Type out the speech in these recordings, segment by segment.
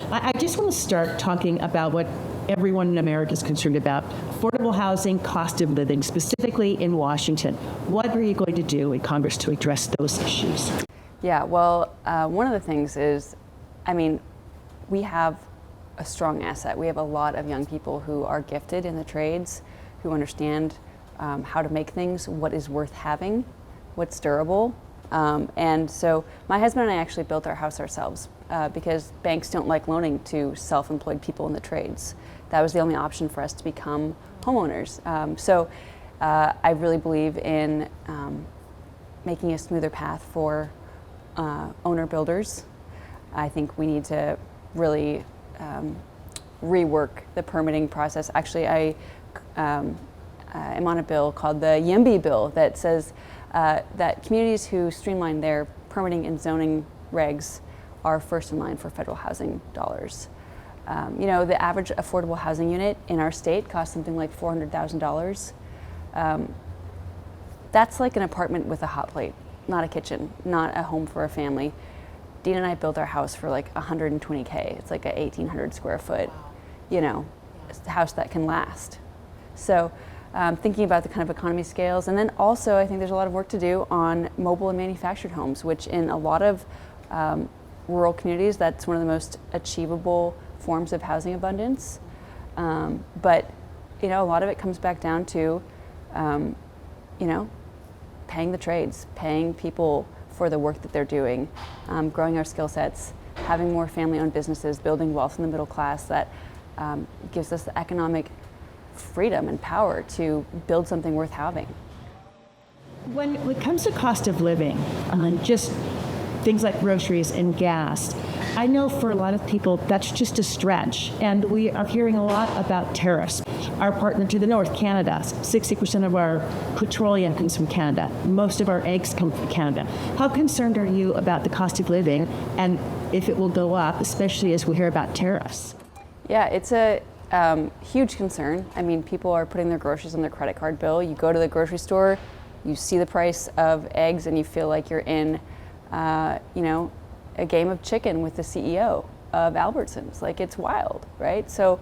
I just want to start talking about what everyone in America is concerned about: affordable housing, cost of living, specifically in Washington. What are you going to do in Congress to address those issues? Yeah, well, one of the things is, we have a strong asset. We have a lot of young people who are gifted in the trades, who understand how to make things, what is worth having, what's durable. And so my husband and I actually built our house ourselves because banks don't like loaning to self-employed people in the trades. That was the only option for us to become homeowners. So I really believe in making a smoother path for owner builders. I think we need to really rework the permitting process. Actually, I am on a bill called the YIMBY bill that says that communities who streamline their permitting and zoning regs are first in line for federal housing dollars. The average affordable housing unit in our state costs something like $400,000. That's like an apartment with a hot plate, not a kitchen, not a home for a family. Dean and I built our house for like $120K. It's like a 1,800 square foot, house that can last. So thinking about the kind of economy scales. And then also I think there's a lot of work to do on mobile and manufactured homes, which in a lot of rural communities, that's one of the most achievable forms of housing abundance. But a lot of it comes back down to, paying the trades, paying people for the work that they're doing, growing our skill sets, having more family-owned businesses, building wealth in the middle class that gives us the economic freedom and power to build something worth having. When it comes to cost of living, just things like groceries and gas, I know for a lot of people that's just a stretch, and we are hearing a lot about tariffs. Our partner to the north, Canada, 60% of our petroleum comes from Canada. Most of our eggs come from Canada. How concerned are you about the cost of living and if it will go up, especially as we hear about tariffs? Yeah, it's a huge concern. People are putting their groceries on their credit card bill. You go to the grocery store, you see the price of eggs, and you feel like you're in, a game of chicken with the CEO of Albertsons. Like, it's wild, right? So,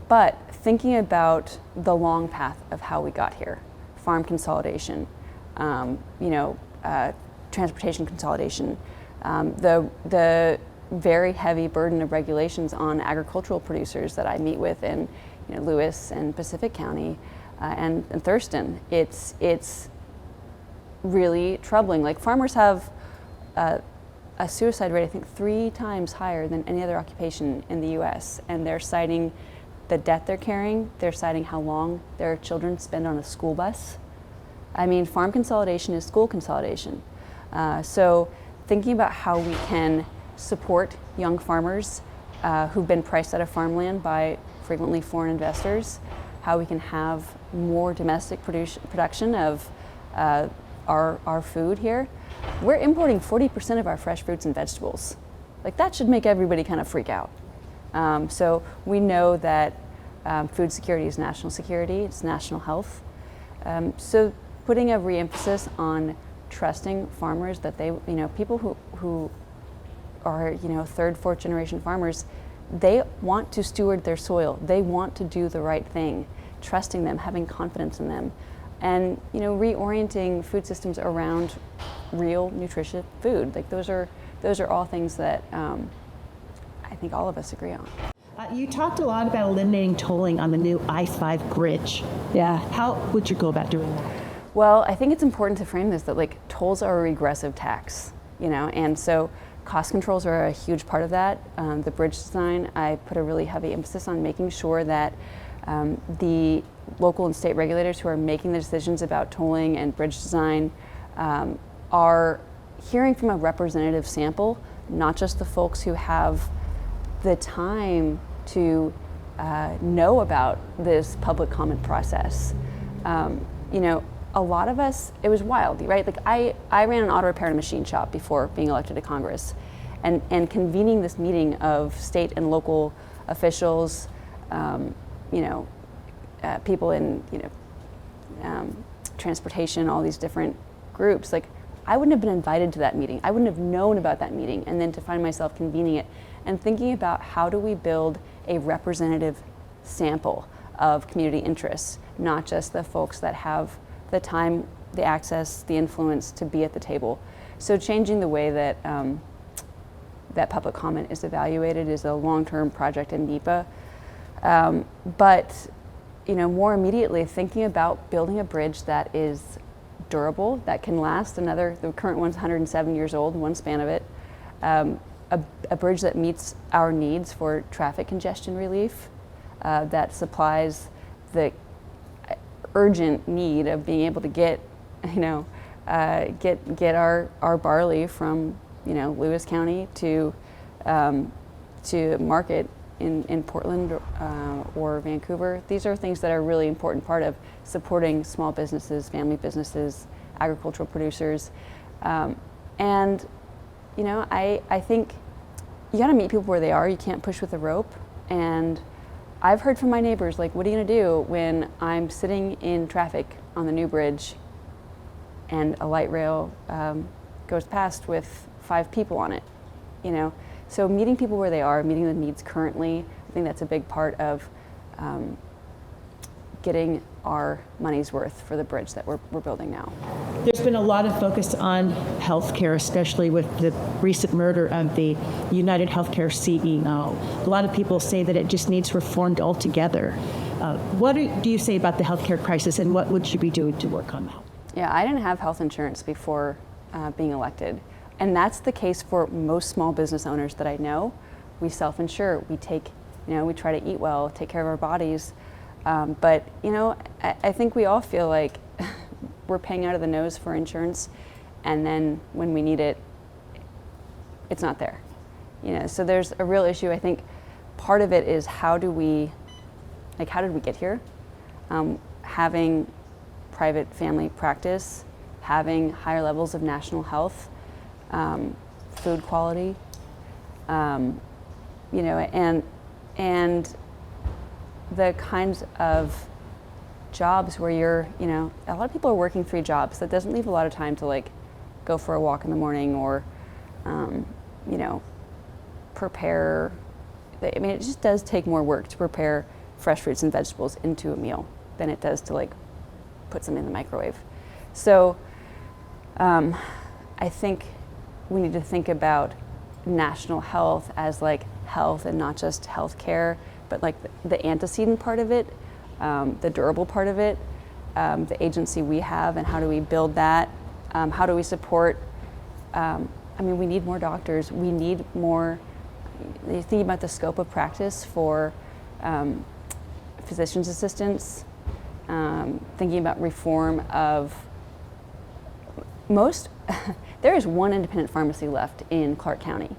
but thinking about the long path of how we got here, farm consolidation, transportation consolidation, the very heavy burden of regulations on agricultural producers that I meet with in Lewis and Pacific County and Thurston. It's really troubling. Like, farmers have a suicide rate, I think, 3 times higher than any other occupation in the US. And they're citing the debt they're carrying. They're citing how long their children spend on a school bus. Farm consolidation is school consolidation. So thinking about how we can support young farmers who've been priced out of farmland by frequently foreign investors, how we can have more domestic production of our food here. We're importing 40% of our fresh fruits and vegetables. Like, that should make everybody kind of freak out. So we know that food security is national security, it's national health. So putting a re-emphasis on trusting farmers, that they, people who are, 3rd, 4th generation farmers, they want to steward their soil. They want to do the right thing, trusting them, having confidence in them, and, reorienting food systems around real nutritious food. Like, those are all things that I think all of us agree on. You talked a lot about eliminating tolling on the new I-5 bridge. Yeah. How would you go about doing that? Well, I think it's important to frame this that, like, tolls are a regressive tax, and so cost controls are a huge part of that. The bridge design, I put a really heavy emphasis on making sure that the local and state regulators who are making the decisions about tolling and bridge design are hearing from a representative sample, not just the folks who have the time to know about this public comment process. A lot of us, it was wild, right? Like, I ran an auto repair and machine shop before being elected to Congress, and convening this meeting of state and local officials, people in transportation, all these different groups. Like, I wouldn't have been invited to that meeting. I wouldn't have known about that meeting, and then to find myself convening it and thinking about how do we build a representative sample of community interests, not just the folks that have the time, the access, the influence to be at the table. So changing the way that that public comment is evaluated is a long-term project in NEPA. But more immediately, thinking about building a bridge that is durable, that can last the current one's 107 years old, one span of it, a bridge that meets our needs for traffic congestion relief, that supplies the urgent need of being able to get our barley from Lewis County to market in Portland or Vancouver. These are things that are a really important part of supporting small businesses, family businesses, agricultural producers, and I think you got to meet people where they are. You can't push with a rope. And I've heard from my neighbors, like, what are you going to do when I'm sitting in traffic on the new bridge and a light rail goes past with 5 people on it? So meeting people where they are, meeting the needs currently, I think that's a big part of getting our money's worth for the bridge that we're building now. There's been a lot of focus on healthcare, especially with the recent murder of the United Healthcare CEO. A lot of people say that it just needs reformed altogether. What do you say about the healthcare crisis, and what would you be doing to work on that? Yeah, I didn't have health insurance before being elected. And that's the case for most small business owners that I know. We self-insure, we try to eat well, take care of our bodies. But I think we all feel like we're paying out of the nose for insurance, and then when we need it, it's not there. So there's a real issue. I think part of it is how did we get here? Having private family practice, having higher levels of national health, food quality, and the kinds of jobs where you're, a lot of people are working 3 jobs. That doesn't leave a lot of time to go for a walk in the morning or, prepare. It just does take more work to prepare fresh fruits and vegetables into a meal than it does to put something in the microwave. So I think we need to think about national health as health and not just health care, but the antecedent part of it, the durable part of it, the agency we have, and how do we build that? How do we support? We need more doctors. We need more. Thinking about the scope of practice for physician's assistants, thinking about reform of most. There is one independent pharmacy left in Clark County.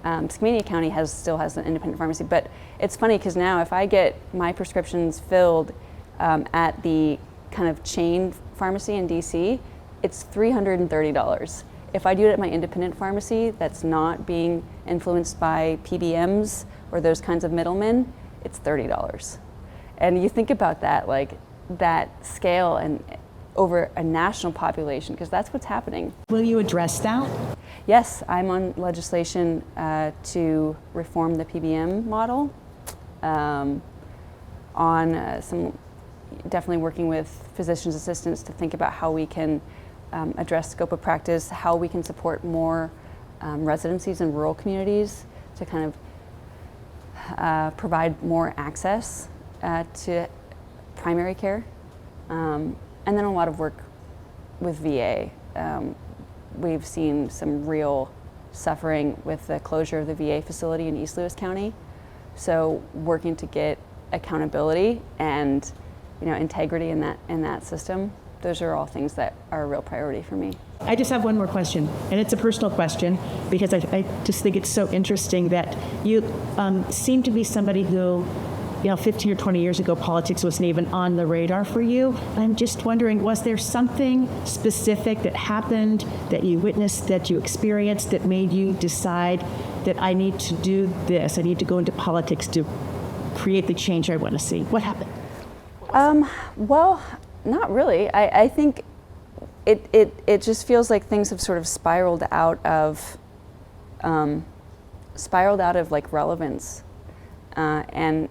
Skamania County still has an independent pharmacy, but it's funny because now if I get my prescriptions filled at the kind of chain pharmacy in DC, it's $330. If I do it at my independent pharmacy that's not being influenced by PBMs or those kinds of middlemen, it's $30. And you think about that, that scale and over a national population, because that's what's happening. Will you address that? Yes, I'm on legislation to reform the PBM model, definitely working with physician's assistants to think about how we can address scope of practice, how we can support more residencies in rural communities to kind of provide more access to primary care. And then a lot of work with VA. We've seen some real suffering with the closure of the VA facility in East Lewis County. So working to get accountability and integrity in that system, those are all things that are a real priority for me. I just have one more question, and it's a personal question because I just think it's so interesting that you seem to be somebody who 15 or 20 years ago, politics wasn't even on the radar for you. I'm just wondering, was there something specific that happened, that you witnessed, that you experienced, that made you decide that I need to do this, I need to go into politics to create the change I want to see? What happened? Well, not really. I think it just feels like things have sort of spiraled out of spiraled out of like relevance, and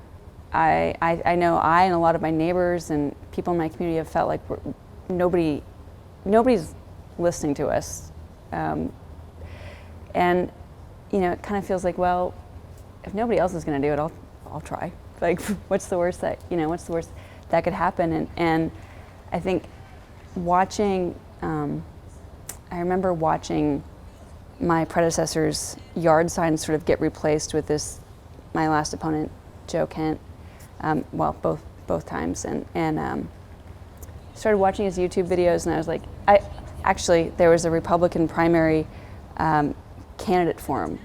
I know I and a lot of my neighbors and people in my community have felt like nobody's listening to us, and it kind of feels like, well, if nobody else is going to do it, I'll try. Like, what's the worst that could happen? And I think watching, I remember watching my predecessor's yard signs sort of get replaced with my last opponent, Joe Kent, both times, and started watching his YouTube videos, and I was like, there was a Republican primary candidate forum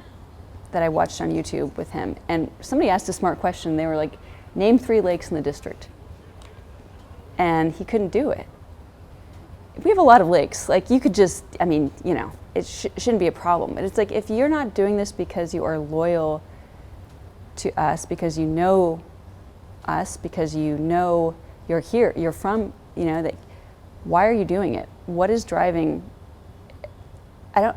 that I watched on YouTube with him, and somebody asked a smart question. They were like, name 3 lakes in the district, and he couldn't do it. We have a lot of lakes. Like, you could just, it shouldn't be a problem. But it's like, if you're not doing this because you are loyal to us, because you know us, because you know you're here, you're from, that, why are you doing it? What is driving? I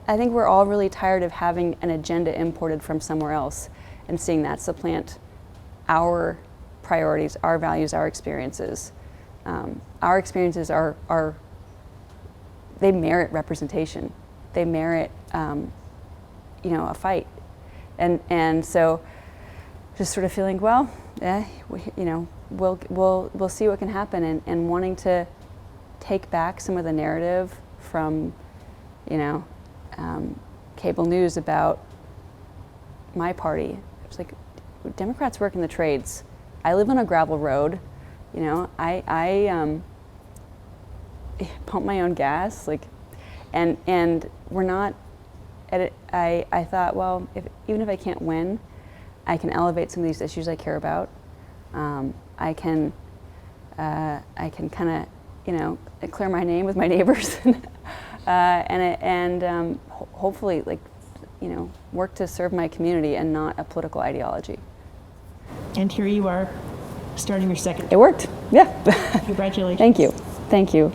think we're all really tired of having an agenda imported from somewhere else and seeing that supplant our priorities, our values, our experiences. Our experiences they merit representation. They merit, a fight. And so just sort of feeling, well, we'll see what can happen, and wanting to take back some of the narrative from, cable news about my party. It's like, Democrats work in the trades. I live on a gravel road. I pump my own gas, and we're not at it. I thought, well, even if I can't win, I can elevate some of these issues I care about. I can kind of, clear my name with my neighbors, and hopefully, work to serve my community and not a political ideology. And here you are, starting your second. It worked. Yeah. Congratulations. Thank you. Thank you.